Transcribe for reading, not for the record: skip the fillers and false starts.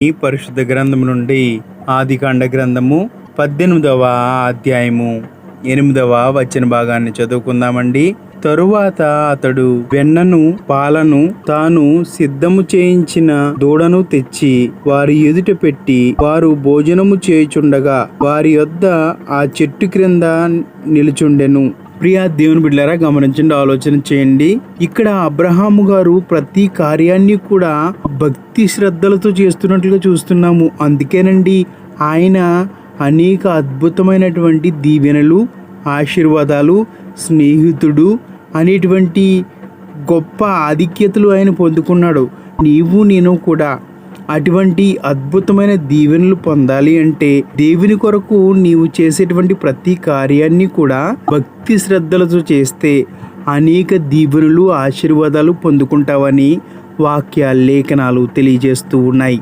ఈ పరిశుద్ధ గ్రంథం నుండి ఆదికాండ గ్రంథము 18వ అధ్యాయము 8వ వచన భాగాన్ని చదువుకుందామండి. తరువాత అతడు వెన్నను పాలను తాను సిద్ధము చేయించిన దూడను తెచ్చి వారి ఎదుట పెట్టి వారు భోజనము చేయుచుండగా వారి యొద్ద ఆ చెట్టు క్రింద నిలుచుండెను. ప్రియా దేవుని బిడ్డలారా, గమనించండి, ఆలోచన చేయండి. ఇక్కడ అబ్రహాము గారు ప్రతి కార్యాన్ని కూడా భక్తి శ్రద్ధలతో చేస్తున్నట్లుగా చూస్తున్నాము. అందుకేనండి ఆయన అనేక అద్భుతమైనటువంటి దీవెనలు, ఆశీర్వాదాలు, స్నేహితుడు అనేటువంటి గొప్ప ఆధిక్యతలు ఆయన పొందుకున్నాడు. నీవు నేను కూడా అటువంటి అద్భుతమైన దీవెనలు పొందాలి అంటే దేవుని కొరకు నీవు చేసేటువంటి ప్రతి కార్యాన్ని కూడా భక్తి శ్రద్ధలతో చేస్తే అనేక దీవెనలు, ఆశీర్వాదాలు పొందుకుంటావని వాక్య లేఖనాలు తెలియజేస్తూ ఉన్నాయి.